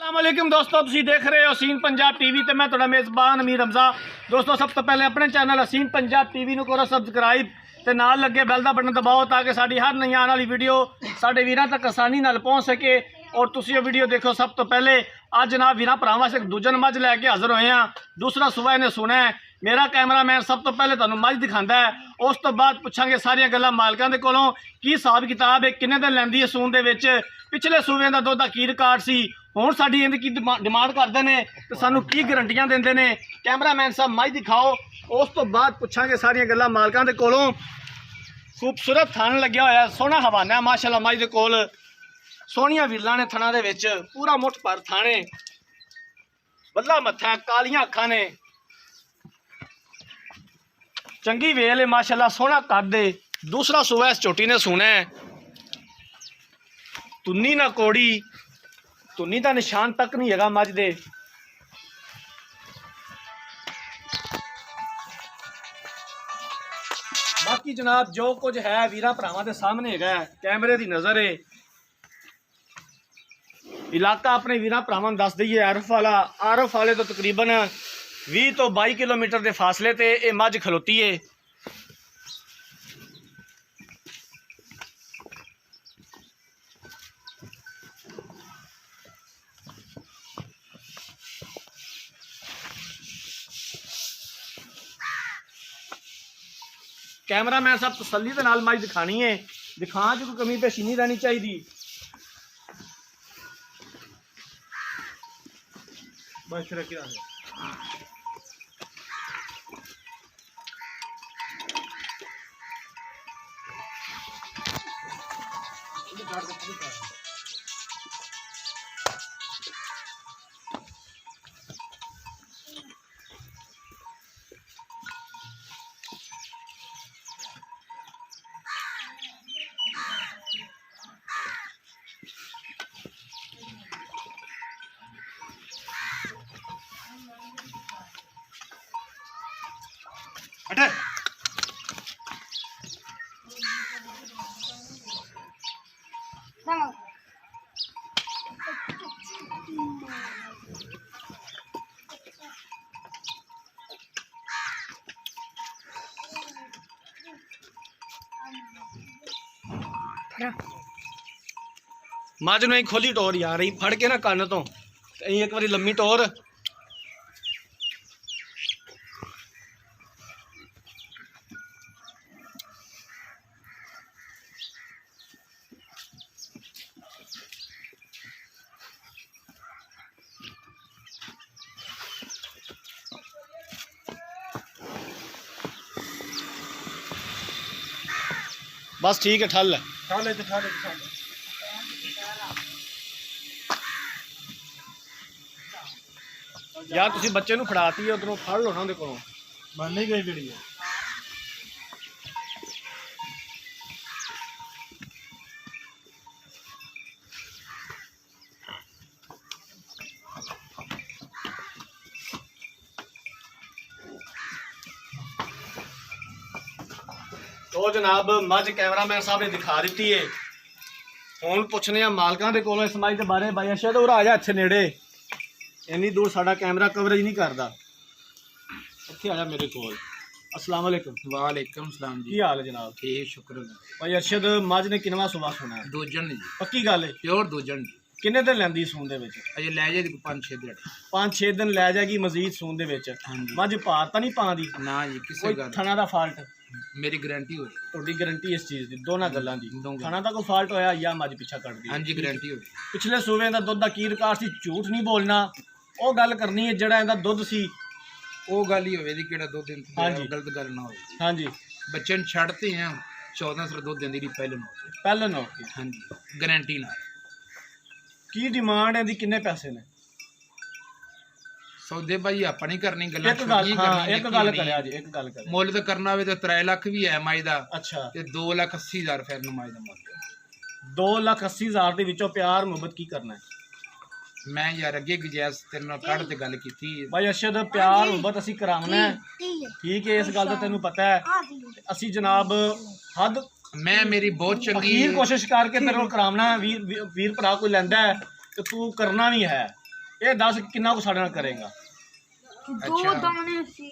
अस्सलामुअलैकुम दोस्तों, तुसी देख रहे हो हसीन पंजाब टीवी ते मैं तुहाडा मेज़बान अमीर हमजा। दोस्तों, सब तो पहले अपने चैनल हसीन पंजाब टीवी नूं करो सबसक्राइब ते नाल लगे बैल दा बटन दबाओ ताकि साडी हर नई आने वाली वीडियो साडे वीरां तक आसानी नाल पहुँच सके और तुसी वीडियो देखो। सब तो पहले अज जनाब वीरां भरावां वास्ते एक दूजन मझ लैके हाज़र होए हैं। दूसरा सुबह इन्हें सुना है। मेरा कैमरामैन सब तो पहले तुहानूं मझ दिखांदा है, उस तो बाद पुछांगे सारियां गल्लां मालकां दे कोलों की हिसाब किताब है, किन्ने दिन लैंदी है सून दे विच, पिछले सूबे का दुध दा की रिकॉर्ड सी, हुण साडी इहदी की डिमांड करदे ने ते सानूं की गारंटियां दिंदे ने। कैमरामैन साहब मझ दिखाओ, उस तो बाद पुछांगे सारियां गल्लां मालकां दे कोलों। खूबसूरत थान लग्या होया, सोहना हवाना माशाअल्लाह मझ दे कोल, सोहणियां विरलां ने थणा दे विच, पूरा मुठ भर थाने, बल्ला मत्था, कालियां अखां ने, चंगी वेल है माशाअल्लाह, सोहना कद है। दूसरा सूबा इस झोटी ने सुना है। तुन्नी ना कोड़ी, तुन्नी का निशान तक नहीं है मझ दे। बाकी जनाब जो कुछ है वीरां भरावां दे सामने है, कैमरे की नज़र है। इलाका अपने वीरां भरावां दस दईए आरफ वाले तो तकरीबन 20 तो 22 किलोमीटर के फासले ते ये मझ खलोती है। कैमरामैन साहब तसल्ली दे नाल मझ दिखानी है, दिखा च कोई कमी पेशी नहीं रहनी चाहिए। बस रखिया अटे मझ नूं खोली टोर यार, फड़ के ना कन्न तो एक बारी लम्मी टोर। बस ठीक है, ठल यार तुसी बच्चे नूं फड़ाती है, उधरों फड़ लो ना उहदे कोलों, बन नहीं गई वीडियो। तो जनाब मझ कैमरामैन साहब ने दिखा दी है। हुण पुछने मालकां दे कोलों इस मझ दे बारे। भाई अरशद उरा आ जा इत्थे नेड़े, इन्नी दूर साडा कैमरा कवरेज नहीं करता। इत्थे आ जा मेरे कोल। अस्सलाम वालेकुम। वालेकुम सलाम जी। की हाल है जनाब? ठीक, शुक्र। भाई अरशद मझ ने किनवा सुबह सुना है? दूजन जी, पक्की गल है? प्योर दूजन जी। किन्ने दिन लैंदी सून दे विच? अजे लै जाएगी 5-6 दिन। 5-6 दिन लै जाएगी मजीद सून दे विच। हाँ जी। मझ भार तां नहीं पांदी? ना जी, किसी कोई गल थना दा फाल्ट? मेरी गारंटी हो तुहाडी गारंटी इस चीज़ दी, दोनों गल्लां दी? दोनों थना दा कोई फाल्ट होया या मझ पिछा कट दी? हाँ जी, गारंटी हो। पिछले सूबे का दुध का की रिकॉर्ड सी? झूठ नहीं बोलना, वो गल करनी है जिहड़ा इहदा दुध सी। वो गल ही होवे दी किहड़ा दुध दिंदी, हाँ जी। गलत गल ना होवे। हाँ जी, बच्चे नूं छड्डते हैं 14 सर दुध दिंदी पहले नौ। पहले नौ की हाँ जी, गारंटी ना। की डिमांड है? किन्ने पैसे ने? सौदे भाई ਆਪਾਂ नहीं करनी, गल्लां एक गल, छुड़ियां हाँ करनी, एक गल करिया जी, एक गल करिया। मुੱਲ तो करना होवे तो 3 लाख भी है मई दा, अच्छा, ते 2,80,000 फिर नमाज दा मुੱਲ। 2,80,000 ਦੇ ਵਿੱਚੋਂ ਪਿਆਰ ਮੁਹੱਬਤ ਕੀ ਕਰਨਾ ਹੈ? मैं यार अगे गुजाइश तेरे नाल कढ़ ते गल कीती भाई अरशद प्यार मुहब्बत ਅਸੀਂ ਕਰਾਉਣਾ ਹੈ, ठीक है, इस गल ਦਾ ਤੈਨੂੰ ਪਤਾ ਹੈ। ਅਸੀਂ ਜਨਾਬ ਹੱਦ मैं मेरी बहुत चंगी ਅਖੀਰ ਕੋਸ਼ਿਸ਼ ਕਰਕੇ ਤੇਰੇ ਕੋਲ ਕਰਾਉਣਾ ਹੈ। ਵੀਰ ਭਰਾ ਕੋਈ ਲੈਂਦਾ ਹੈ ਤੇ ਤੂੰ ਕਰਨਾ ਵੀ ਹੈ। ਇਹ ਦੱਸ ਕਿੰਨਾ ਕੁ ਸਾਡੇ ਨਾਲ ਕਰੇਗਾ? ਦੋ ਦਾਣੇ ਸੀ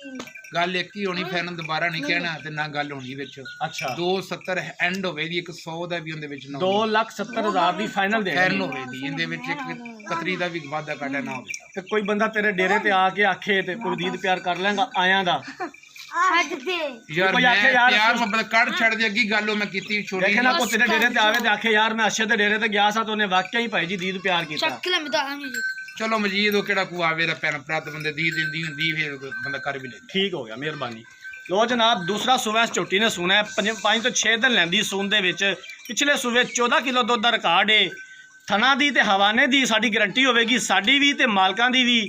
ਗੱਲ ਇੱਕ ਹੀ ਹੋਣੀ, ਫਿਰ ਦੁਬਾਰਾ ਨਹੀਂ ਕਹਿਣਾ ਤੇ ਨਾ ਗੱਲ ਹੋਣੀ ਵਿੱਚ। ਅੱਛਾ 270 ਐਂਡ ਹੋਵੇ ਦੀ, 100 ਦਾ ਵੀ ਉਹਦੇ ਵਿੱਚ ਨਾ 2,70,000 ਦੀ ਫਾਈਨਲ ਦੇ ਫੈਰਨ ਹੋਵੇ ਦੀ, ਇਹਦੇ ਵਿੱਚ ਇੱਕ ਕਤਰੀ ਦਾ ਵੀ ਵਾਧਾ ਕਾਟਾ ਨਾ ਹੋਵੇ। ਤੇ ਕੋਈ ਬੰਦਾ ਤੇਰੇ ਡੇਰੇ ਤੇ ਆ ਕੇ ਆਖੇ ਤੇ ਕੋਈ ਦੀਦ ਪਿਆਰ ਕਰ ਲੈਂਗਾ ਆਇਆਂ ਦਾ? ਛੱਡ ਦੇ ਯਾਰ ਕੋਈ ਮੈਂ ਆਖੇ ਯਾਰ ਪਿਆਰ ਮੁਹੱਬਤ ਕੱਢ ਛੱਡ ਦੀ, ਅੱਗੀ ਗੱਲ ਉਹ ਮੈਂ ਕੀਤੀ ਛੋਟੀ ਦੇਖੇ ਨਾ, ਕੋਈ ਤੇਰੇ ਡੇਰੇ ਤੇ ਆਵੇ ਤੇ ਆਖੇ ਯਾਰ ਮੈਂ ਅਰਸ਼ਦ ਦੇ ਡੇਰੇ ਤੇ ਗਿਆ ਸਾਂ ਤੇ ਉਹਨੇ ਵਾਕਿਆ ਹੀ ਭਾਈ ਜੀ ਦੀਦ ਪਿਆਰ ਕੀਤਾ। ਸ਼ਕਲ ਮੈਂ ਦਾਂਗੇ ਜੀ ਚਲੋ ਮਜੀਦ ਉਹ ਕਿਹੜਾ ਕੋ ਆਵੇ ਦਾ ਪੈਨ ਪ੍ਰਾਤ ਬੰਦੇ ਦੀ ਦਿੰਦੀ ਹੁੰਦੀ, ਫਿਰ ਬੰਦਾ ਕਰ ਵੀ ਲੈਂਦਾ। ਠੀਕ ਹੋ ਗਿਆ, ਮਿਹਰਬਾਨੀ। ਲੋ ਜਨਾਬ, ਦੂਸਰਾ ਸੂਆ ਇਸ ਝੋਟੀ ਨੇ ਸੂਣਾ ਹੈ 5 ਤੋਂ 6 ਦਿਨ ਲੈਂਦੀ ਸੂਣ ਦੇ ਵਿੱਚ। ਪਿਛਲੇ ਸੂਵੇ 14 ਕਿਲੋ ਦੁੱਧ ਦਾ ਰਿਕਾਰਡ ਏ। ਥਣਾ ਦੀ ਤੇ ਹਵਾਨੇ ਦੀ ਸਾਡੀ ਗਰੰਟੀ ਹੋਵੇਗੀ, ਸਾਡੀ ਵੀ ਤੇ ਮਾਲਕਾਂ ਦੀ ਵੀ।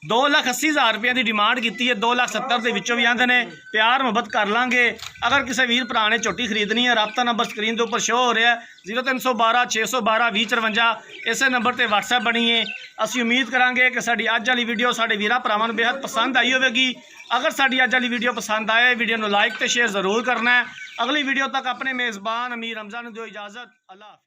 2,80,000 ਰੁਪਏ ਦੀ ਡਿਮਾਂਡ ਕੀਤੀ ਹੈ, 2,70,000 ਦੇ ਵਿੱਚੋਂ ਵੀ ਆਂਦੇ ਨੇ ਪਿਆਰ ਮੁਹੱਬਤ ਕਰ ਲਾਂਗੇ। ਅਗਰ ਕਿਸੇ ਵੀਰ ਭਰਾ ਨੇ ਝੋਟੀ ਖਰੀਦਣੀ ਹੈ, ਰਾਬਤਾ ਨੰਬਰ ਸਕਰੀਨ ਦੇ ਉੱਪਰ ਸ਼ੋ ਹੋ ਰਿਹਾ ਹੈ 0312 612 2054। ਇਸੇ ਨੰਬਰ ਤੇ WhatsApp ਬਣੀਏ। ਅਸੀਂ ਉਮੀਦ ਕਰਾਂਗੇ ਕਿ ਸਾਡੀ ਅੱਜ ਵਾਲੀ ਵੀਡੀਓ ਸਾਡੇ ਵੀਰਾਂ ਭਰਾਵਾਂ ਨੂੰ ਬੇहद ਪਸੰਦ ਆਈ ਹੋਵੇਗੀ। ਅਗਰ ਸਾਡੀ ਅੱਜ ਵਾਲੀ ਵੀਡੀਓ ਪਸੰਦ ਆਏ, ਵੀਡੀਓ ਨੂੰ ਲਾਈਕ ਤੇ ਸ਼ੇਅਰ ਜ਼ਰੂਰ ਕਰਨਾ ਹੈ। ਅਗਲੀ ਵੀਡੀਓ ਤੱਕ ਆਪਣੇ ਮੇਜ਼ਬਾਨ ਅਮੀਰ ਹਮਜ਼ਾ ਨੂੰ ਦਿਓ ਇਜਾਜ਼ਤ। ਅੱਲਾਹ ਹਾਫਿਜ਼।